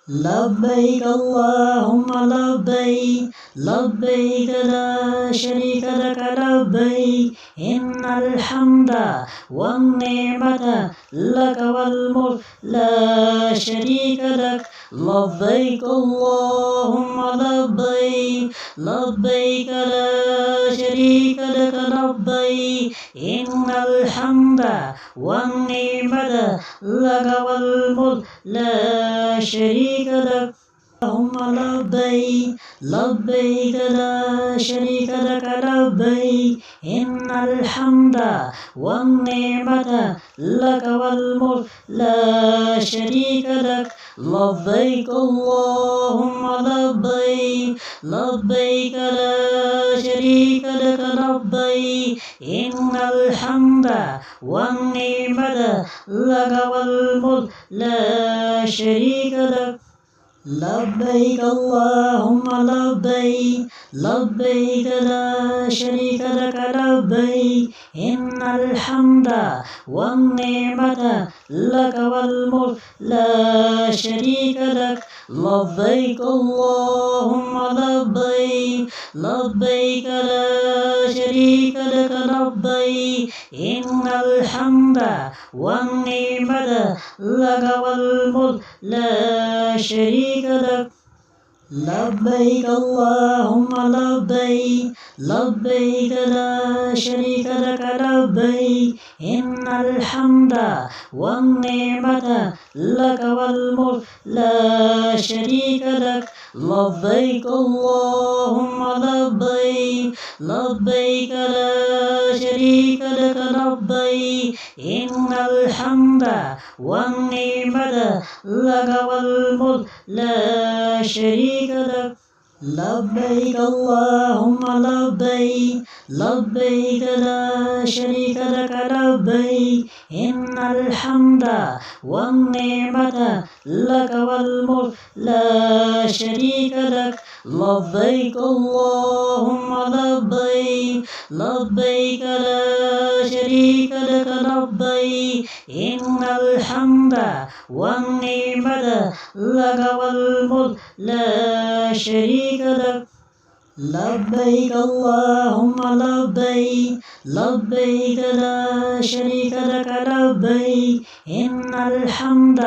لبيك اللهم لبيك لبيك لا شريك لك لبيك إن الحمد والنعمة لك والملك لا شريك لك لبيك اللهم لبيك لبيك لا شريك لك لبيك إن الحمد والنعمة لك والملك لا شريك لك اللهم لبيك لبيك لا شريك لك لبيك إن الحمد والنعمة لك والملك لا شريك لك لبيك اللهم لبيك لبيك لا شريك لك لبيك إن الحمد والنعمة لك والملك لا شريك لك لبيك اللهم لبيك لبيك لا شريك لك لبيك إن الحمد والنعمة لك والملك لا شريك لك لبيك اللهم لبيك لبيك لا شريك لك لبيك إن الحمد والنعمة لك والملك لا شريك لك لبيك اللهم لبيك لبيك لا شريك لك لبيك إن الحمد والنعمة لك والملك لا شريك لك لبيك اللهم لبيك لبيك لا شريك لك لبيك إن الحمد والنعمة لك والملك لا شريك لك لبيك اللهم لبيك لبيك لا شريك لك لبيك إن الحمد والنعمة لك والملك لا شريك لك لبيك اللهم لبيك لبيك لا شريك لك لبيك إن الحمد والنعمة لك والملك لا شريك لك لبيك اللهم لبيك لبيك لا شريك لك لبيك إن الحمد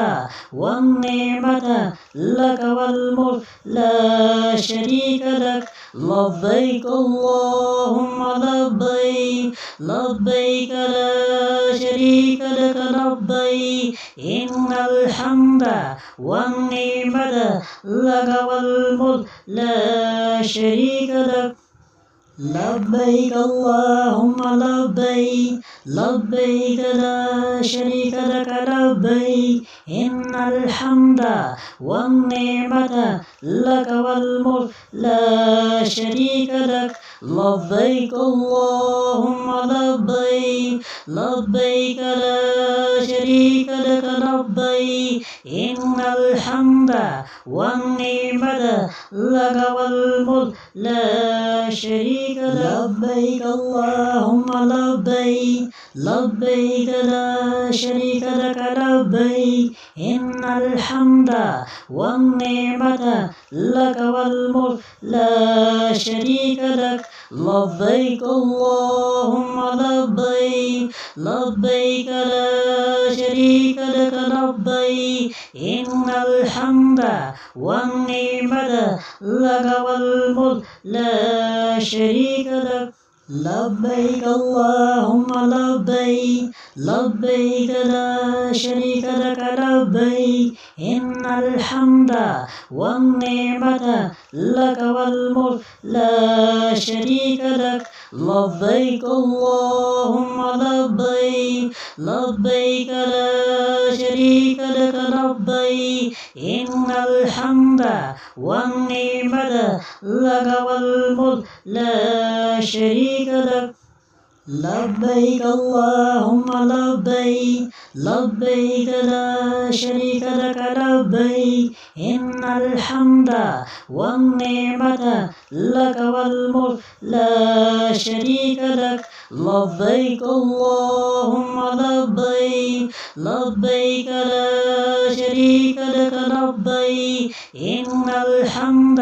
والنعمة لك والملك لا شريك لك لبيك اللهم لبيك لبيك لا شريك لك لبيك إن الحمد والنعمة لك والملك لا شريك لك لبيك اللهم لبيك لبيك لا شريك لك لبيك إن الحمد والنعمة لك والملك لا شريك لك لبيك اللهم لبيك لبيك لا شريك لك لبيك إن الحمد والنعمة لك والملك لا شريك لبيك اللهم لبيك لبيك لا شريك لك لبيك إن الحمد والنعمة لك والملك لا شريك لك لبيك اللهم لبيك لبيك لا شريك لك لبيك إن الحمد والنعمة لك والملك لا شريك لك لبيك اللهم لبيك لبيك لا شريك لك لبيك إن الحمد والنعمة لك والملك لا شريك لك لبيك اللهم لبيك لبيك لا شريك لك لبيك إن الحمد والنعمة لك والملك لا شريك لك لبيك اللهم لبيك لبيك لا شريك لك لبيك إن الحمد والنعمة لك والملك لا شريك لك لبيك اللهم لبيك لبيك لا شريك لك لبيك إن الحمد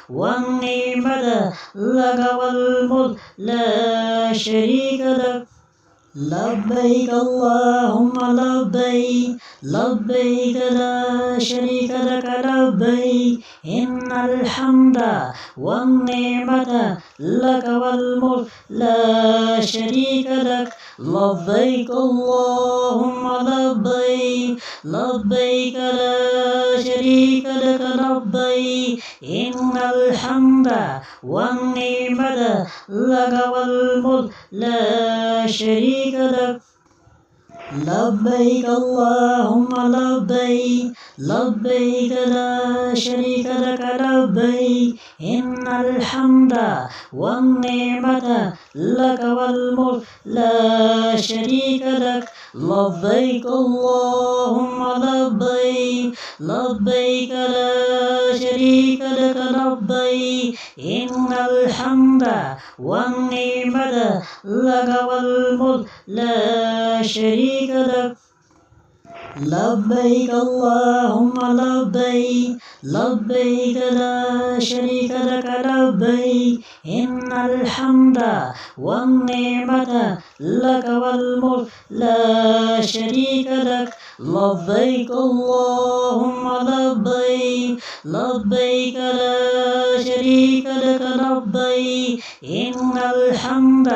والنعمة لك والملك لا شريك لك لبيك اللهم لبيك لبيك لا شريك لك لبيك إن الحمد والنعمة لك والملك لا شريك لك لبيك اللهم لبيك لبيك لا شريك لك لبيك إن الحمد والنعمة لك والملك لا شريك لك لبيك اللهم لبيك لبيك لا شريك لك لبيك إن الحمد والنعمة لك والملك لا شريك لك لبيك اللهم لبيك لبيك لا شريك لك لبيك إن الحمد والنعمة لك والملك لا شريك لك لبيك اللهم لبيك لبيك لا شريك لك لبيك إن الحمد والنعمة لك والملك لا شريك لك لبيك اللهم لبيك لبيك لا شريك لك لبيك إن الحمد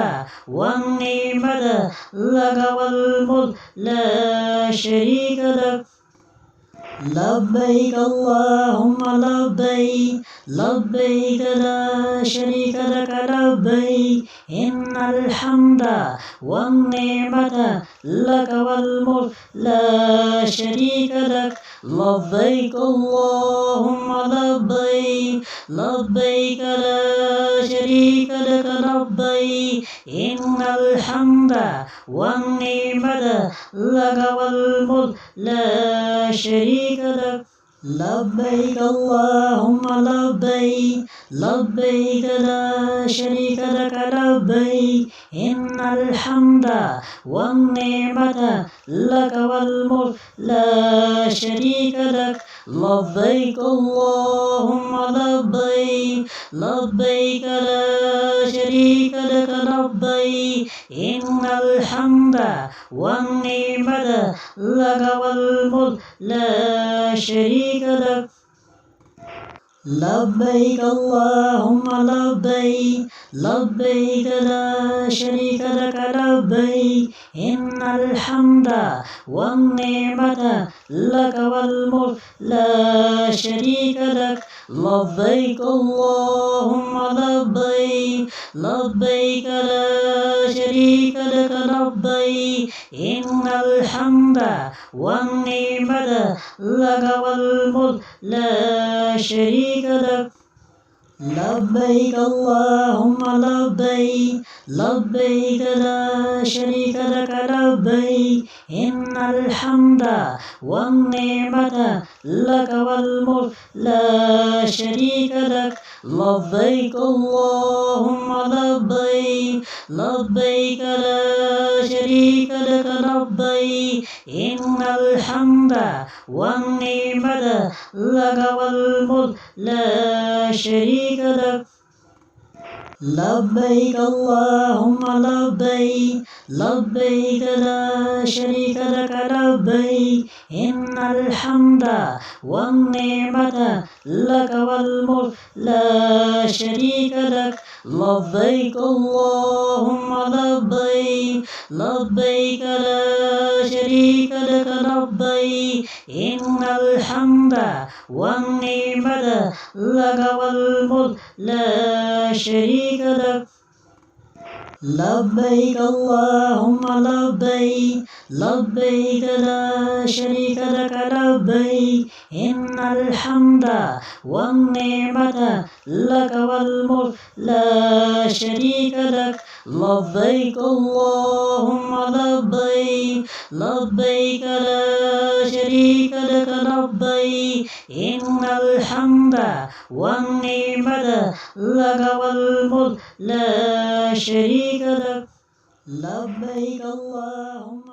والنعمة لك والملك لا شريك لك لبيك اللهم لبيك لبيك لا شريك لك لبيك إن الحمد والنعمة لك والملك لا شريك لك لبيك اللهم لبيك لبيك لا شريك لك لبيك إن الحمد والنعمة لك والملك لا شريك لك لبيك اللهم لبيك لبيك لا شريك لك لبيك إن الحمد والنعمة لك والملك لا شريك لك لبيك اللهم لبيك لبيك لا شريك لك لبيك إن الحمد والنعمة لك والملك لا شريك لك لبيك اللهم لبيك لبيك لا شريك لك لبيك إن الحمد والنعمة لك والملك لا شريك لك لبيك اللهم لبيك لبيك لا شريك لك لبيك إن الحمد والنعمة لك والملك لا شريك لك لبيك اللهم لبيك لبيك لا شريك لك لبيك إن الحمد والنعمة لك والملك لا شريك لك لبيك اللهم لبيك لبيك لا شريك لك لبيك إن الحمد والنعمة لك والملك لا شريك لك لبيك اللهم لبيك لبيك لا شريك لك لبيك إن الحمد والنعمة لك والملك لا شريك لك لبيك اللهم لبيك لبيك لا شريك لك لبيك إن الحمد والنعمة لك والملك لا شريك لك لبيك اللهم لبيك لبيك لا شريك لك لبيك إن الحمد والنعمة لك والملك لا شريك لك لبيك اللهم لبيك لبيك لا شريك لك لبيك إن الحمد والنعمة لك والملك لا شريك لك لبيك اللهم